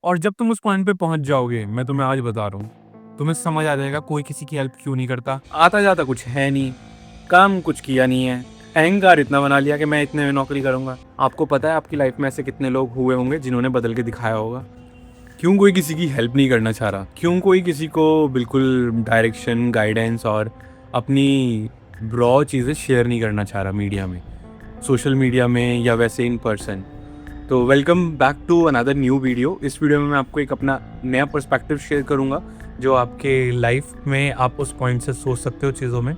और जब तुम उस पॉइंट पे पहुंच जाओगे, मैं तुम्हें आज बता रहा हूँ, तुम्हें समझ आ जाएगा कोई किसी की हेल्प क्यों नहीं करता। आता जाता कुछ है नहीं, काम कुछ किया नहीं है, अहंकार इतना बना लिया कि मैं इतने में नौकरी करूंगा। आपको पता है आपकी लाइफ में ऐसे कितने लोग हुए होंगे जिन्होंने बदल के दिखाया होगा। क्यों कोई किसी की हेल्प नहीं करना चाह रहा? क्यों कोई किसी को बिल्कुल डायरेक्शन, गाइडेंस और अपनी रॉ चीज़ें शेयर नहीं करना चाह रहा मीडिया में, सोशल मीडिया में या वैसे इन पर्सन? तो welcome back to another new video. इस वीडियो में मैं आपको एक अपना नया पर्सपेक्टिव शेयर करूंगा जो आपके लाइफ में आप उस पॉइंट से सोच सकते हो चीज़ों में।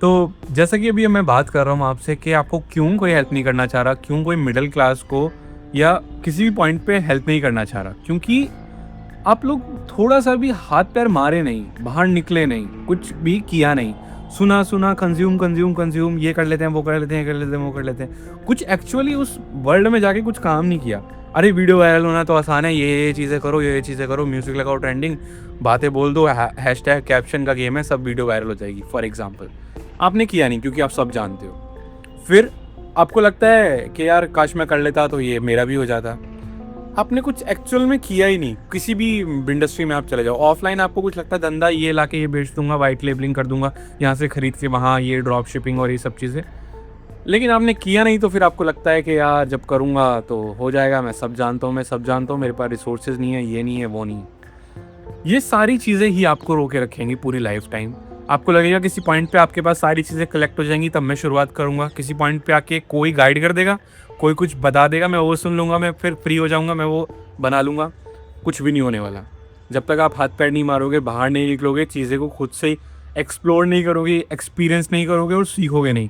तो जैसा कि अभी मैं बात कर रहा हूँ आपसे कि आपको क्यों कोई हेल्प नहीं करना चाह रहा, क्यों कोई मिडिल क्लास को या किसी भी पॉइंट पे हेल्प नहीं करना चाह रहा, क्योंकि आप लोग थोड़ा सा भी हाथ पैर मारे नहीं, बाहर निकले नहीं, कुछ भी किया नहीं, सुना कंज्यूम कंज्यूम कंज्यूम, ये कर लेते हैं, वो कर लेते हैं, कर लेते हैं, वो कर लेते हैं, कुछ एक्चुअली उस वर्ल्ड में जाके कुछ काम नहीं किया। अरे वीडियो वायरल होना तो आसान है, ये चीज़ें करो, ये चीज़ें करो, म्यूजिक लगाओ, ट्रेंडिंग बातें बोल दो, हैशटैग कैप्शन का गेम है, सब वीडियो वायरल हो जाएगी। फॉर एग्जाम्पल आपने किया नहीं क्योंकि आप सब जानते हो। फिर आपको लगता है कि यार काश मैं कर लेता तो ये मेरा भी हो जाता। आपने कुछ एक्चुअल में किया ही नहीं। किसी भी इंडस्ट्री में आप चले जाओ, ऑफलाइन आपको कुछ लगता है धंधा ये ला के ये बेच दूंगा, वाइट लेबलिंग कर दूंगा, यहाँ से खरीद के वहाँ ये ड्रॉप शिपिंग और ये सब चीज़ें, लेकिन आपने किया नहीं। तो फिर आपको लगता है कि यार जब करूँगा तो हो जाएगा, मैं सब जानता हूँ, मैं सब जानता हूँ, मेरे पास रिसोर्सेज नहीं है, ये नहीं है, वो नहीं है। ये सारी चीज़ें ही आपको रोके रखेंगी पूरी लाइफ टाइम। आपको लगेगा किसी पॉइंट पे आपके पास सारी चीज़ें कलेक्ट हो जाएंगी तब मैं शुरुआत करूँगा। किसी पॉइंट पे आके कोई गाइड कर देगा, कोई कुछ बता देगा, मैं वो सुन लूँगा, मैं फिर फ्री हो जाऊँगा, मैं वो बना लूँगा। कुछ भी नहीं होने वाला। जब तक आप हाथ पैर नहीं मारोगे, बाहर नहीं निकलोगे, चीज़ें को खुद से एक्सप्लोर नहीं करोगे, एक्सपीरियंस नहीं करोगे और सीखोगे नहीं।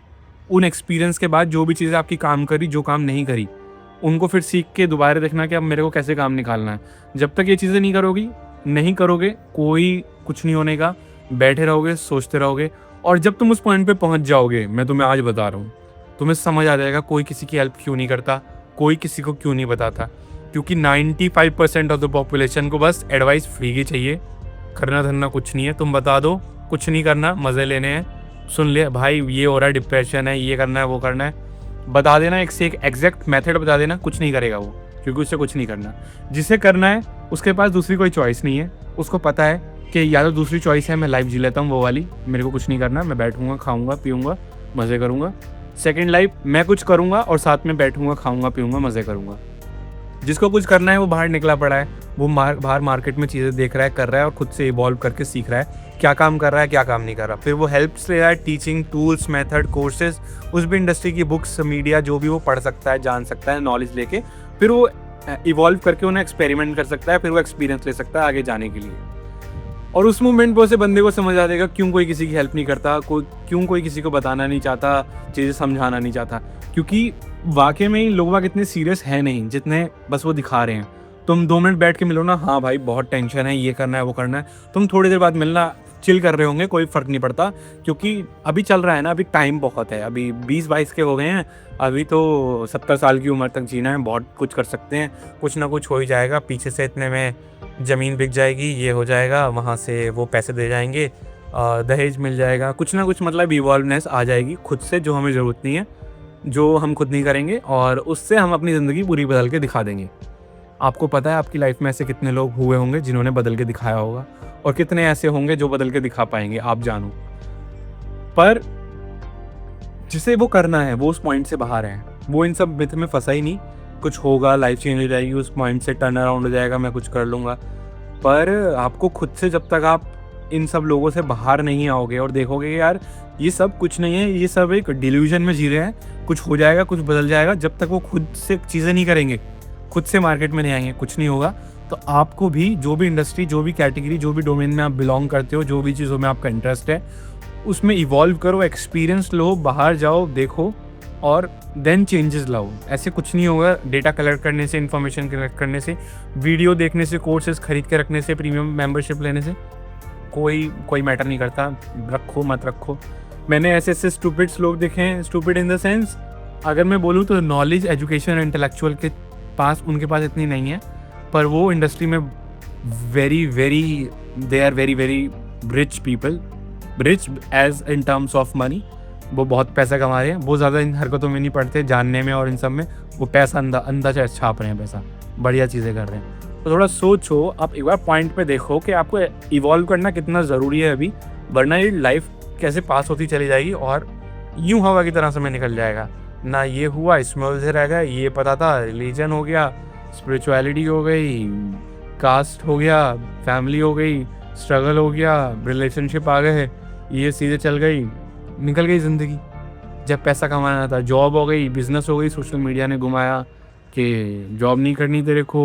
उन एक्सपीरियंस के बाद जो भी चीज़ें आपकी काम करी, जो काम नहीं करी, उनको फिर सीख के दोबारा देखना कि अब मेरे को कैसे काम निकालना है। जब तक ये चीज़ें नहीं करोगे, कोई कुछ नहीं होने का। बैठे रहोगे, सोचते रहोगे, और जब तुम उस पॉइंट पे पहुंच जाओगे, मैं तुम्हें आज बता रहा हूँ, तुम्हें समझ आ जाएगा कोई किसी की हेल्प क्यों नहीं करता, कोई किसी को क्यों नहीं बताता। क्योंकि 95% ऑफ द पॉपुलेशन को बस एडवाइस फ्री की चाहिए। करना धरना कुछ नहीं है, तुम बता दो, कुछ नहीं करना, मज़े लेने हैं, सुन ले भाई ये हो रहा है, डिप्रेशन है, ये करना है, वो करना है, बता देना, एक से एक एग्जैक्ट मेथड बता देना, कुछ नहीं करेगा वो, क्योंकि उससे कुछ नहीं करना। जिसे करना है उसके पास दूसरी कोई चॉइस नहीं है। उसको पता है कि या तो दूसरी चॉइस है मैं लाइफ जी लेता हूँ वो वाली, मेरे को कुछ नहीं करना, मैं बैठूंगा, खाऊंगा, पीऊंगा, मज़े करूंगा। सेकंड लाइफ, मैं कुछ करूंगा और साथ में बैठूंगा, खाऊंगा, पीऊंगा, मज़े करूंगा। जिसको कुछ करना है वो बाहर निकला पड़ा है, वो बाहर मार्केट में चीज़ें देख रहा है, कर रहा है और खुद से इवॉल्व करके सीख रहा है क्या काम कर रहा है, क्या काम नहीं कर रहा। फिर वो हेल्प ले रहा है, टीचिंग टूल्स, मेथड, कोर्सेज, उस भी इंडस्ट्री की बुक्स, मीडिया, जो भी वो पढ़ सकता है, जान सकता है, नॉलेज लेके फिर वो इवॉल्व करके उन्हें एक्सपेरिमेंट कर सकता है, फिर वो एक्सपीरियंस ले सकता है आगे जाने के लिए। और उस मोमेंट पर उसे बंदे को समझ आ जाएगा क्यों कोई किसी की हेल्प नहीं करता, क्यों कोई किसी को बताना नहीं चाहता, चीज़ें समझाना नहीं चाहता। क्योंकि वाकई में ही लोग वाग इतने सीरियस है नहीं जितने बस वो दिखा रहे हैं। तुम 2 मिनट बैठ के मिलो ना, हाँ भाई बहुत टेंशन है, ये करना है, वो करना है, तुम थोड़ी देर बाद मिलना, चिल कर रहे होंगे, कोई फ़र्क नहीं पड़ता। क्योंकि अभी चल रहा है ना, अभी टाइम बहुत है, अभी 20-22 के हो गए हैं, अभी तो 70 साल की उम्र तक जीना है, बहुत कुछ कर सकते हैं, कुछ ना कुछ हो ही जाएगा। पीछे से इतने में ज़मीन बिक जाएगी, ये हो जाएगा, वहाँ से वो पैसे दे जाएंगे, दहेज मिल जाएगा, कुछ ना कुछ, मतलब इवॉल्वनेस आ जाएगी खुद से, जो हमें ज़रूरत नहीं है, जो हम खुद नहीं करेंगे, और उससे हम अपनी ज़िंदगी पूरी बदल के दिखा देंगे। आपको पता है आपकी लाइफ में ऐसे कितने लोग हुए होंगे जिन्होंने बदल के दिखाया होगा, और कितने ऐसे होंगे जो बदल के दिखा पाएंगे, आप जानो। पर जिसे वो करना है वो उस पॉइंट से बाहर है, वो इन सब मिथ में फंसा ही नहीं। कुछ होगा, लाइफ चेंज हो जाएगी, उस पॉइंट से टर्न अराउंड हो जाएगा, मैं कुछ कर लूँगा। पर आपको खुद से, जब तक आप इन सब लोगों से बाहर नहीं आओगे और देखोगे कि यार ये सब कुछ नहीं है, ये सब एक डिल्यूजन में जी रहे हैं, कुछ हो जाएगा, कुछ बदल जाएगा, जब तक वो खुद से चीज़ें नहीं करेंगे, खुद से मार्केट में नहीं आएंगे, कुछ नहीं होगा। तो आपको भी जो भी इंडस्ट्री, जो भी कैटेगरी, जो भी डोमेन में आप बिलोंग करते हो, जो भी चीज़ों में आपका इंटरेस्ट है, उसमें इवॉल्व करो, एक्सपीरियंस लो, बाहर जाओ, देखो और देन चेंजेस लाओ। ऐसे कुछ नहीं होगा डेटा कलेक्ट करने से, इन्फॉर्मेशन कलेक्ट करने से, वीडियो देखने से, कोर्सेज खरीद के रखने से, प्रीमियम मेंबरशिप लेने से कोई मैटर नहीं करता। रखो मत रखो। मैंने ऐसे स्टूपिड्स लोग देखे हैं, स्टूपिड इन द सेंस, अगर मैं बोलूँ तो नॉलेज, एजुकेशन, इंटेलेक्चुअल के पास, उनके पास इतनी नहीं है, पर वो इंडस्ट्री में they are very rich people, rich as in terms of money. वो बहुत पैसा कमा रहे हैं, वो ज़्यादा इन हरकतों में नहीं पड़ते, जानने में और इन सब में। वो पैसा अंदाजा छाप रहे हैं, पैसा बढ़िया चीज़ें कर रहे हैं। तो थोड़ा सोचो, आप एक बार पॉइंट पे देखो कि आपको इवॉल्व करना कितना ज़रूरी है अभी, वरना ये लाइफ कैसे पास होती चली जाएगी और यूं हवा की तरह समय निकल जाएगा। ना ये हुआ, इसमें उलझे रह गए, ये पता था, रिलीजन हो गया, स्पिरिचुअलिटी हो गई, कास्ट हो गया, फैमिली हो गई, स्ट्रगल हो गया, रिलेशनशिप आ गए, ये सीधे चल गई, निकल गई ज़िंदगी। जब पैसा कमाना था, जॉब हो गई, बिजनेस हो गई, सोशल मीडिया ने घुमाया कि जॉब नहीं करनी तेरे को,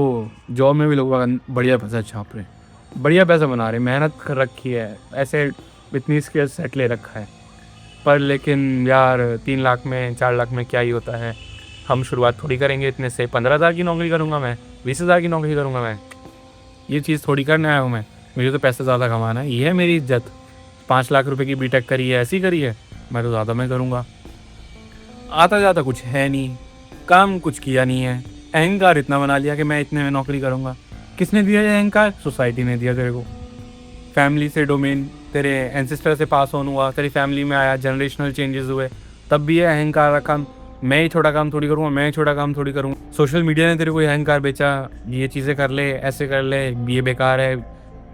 जॉब में भी लोग बढ़िया पैसा छाप रहे हैं, बढ़िया पैसा बना रहे, मेहनत कर रखी है, ऐसे इतनी स्किल सेट ले रखा है। पर लेकिन यार 3 लाख में 4 लाख में क्या ही होता है, हम शुरुआत थोड़ी करेंगे इतने से। 15,000 की नौकरी करूँगा मैं, 20,000 की नौकरी करूँगा मैं, ये चीज़ थोड़ी करने आया हूँ मैं। मुझे तो पैसा ज़्यादा कमाना है, ये है मेरी इज्जत। 5 लाख रुपए की बीटेक करी है, ऐसी करी है, मैं तो ज़्यादा मैं करूँगा। आता जाता कुछ है नहीं, काम कुछ किया नहीं है, अहंकार इतना बना लिया कि मैं इतने में नौकरी करूँगा। किसने दिया ये अहंकार? सोसाइटी ने दिया तेरे को। फैमिली से डोमेन तेरे एंसेस्टर से पास ऑन हुआ, तेरी फैमिली में आया, जनरेशनल चेंजेस हुए, तब भी ये अहंकार रखा, मैं ही छोटा काम थोड़ी करूँगा, मैं ही छोटा काम थोड़ी करूँगा। सोशल मीडिया ने तेरे को ये अहंकार बेचा, ये चीज़ें कर ले, ऐसे कर ले, ये बेकार है,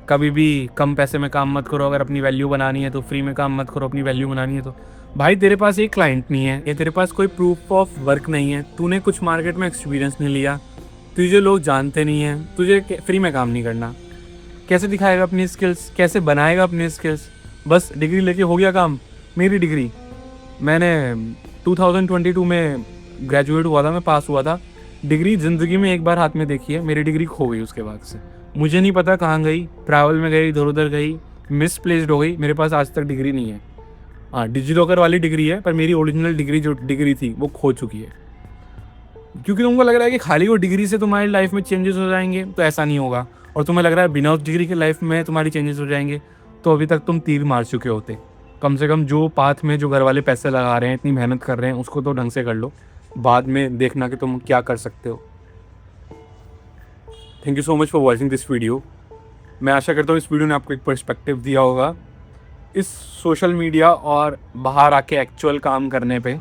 कभी भी कम पैसे में काम मत करो, अगर अपनी वैल्यू बनानी है तो फ्री में काम मत करो, अपनी वैल्यू बनानी है तो। भाई तेरे पास एक क्लाइंट नहीं है, ये तेरे पास कोई प्रूफ ऑफ वर्क नहीं है, तूने कुछ मार्केट में एक्सपीरियंस नहीं लिया, तुझे लोग जानते नहीं हैं, तुझे फ्री में काम नहीं करना, कैसे दिखाएगा अपनी स्किल्स, कैसे बनाएगा अपनी स्किल्स? बस डिग्री लेके हो गया काम। मेरी डिग्री, मैंने 2022 में ग्रेजुएट हुआ था, मैं पास हुआ था। डिग्री ज़िंदगी में एक बार हाथ में देखी है, मेरी डिग्री खो गई उसके बाद से। मुझे नहीं पता कहाँ गई, ट्रैवल में गई, इधर उधर गई, मिसप्लेस्ड हो गई, मेरे पास आज तक डिग्री नहीं है। हाँ, डिजिलॉकर वाली डिग्री है, पर मेरी ओरिजिनल डिग्री जो डिग्री थी वो खो चुकी है। क्योंकि तुमको लग रहा है कि खाली वो डिग्री से तुम्हारी लाइफ में चेंजेस हो जाएंगे, तो ऐसा नहीं होगा। और तुम्हें लग रहा है बिना उस डिग्री के लाइफ में तुम्हारी चेंजेस हो जाएंगे, तो अभी तक तुम तीर मार चुके होते। कम से कम जो पाथ में जो घर वाले पैसे लगा रहे हैं, इतनी मेहनत कर रहे हैं, उसको तो ढंग से कर लो, बाद में देखना कि तुम क्या कर सकते हो। Thank you so much for watching this video. मैं आशा करता हूँ इस वीडियो ने आपको एक पर्सपेक्टिव दिया होगा इस सोशल मीडिया और बाहर आके एक्चुअल काम करने पे।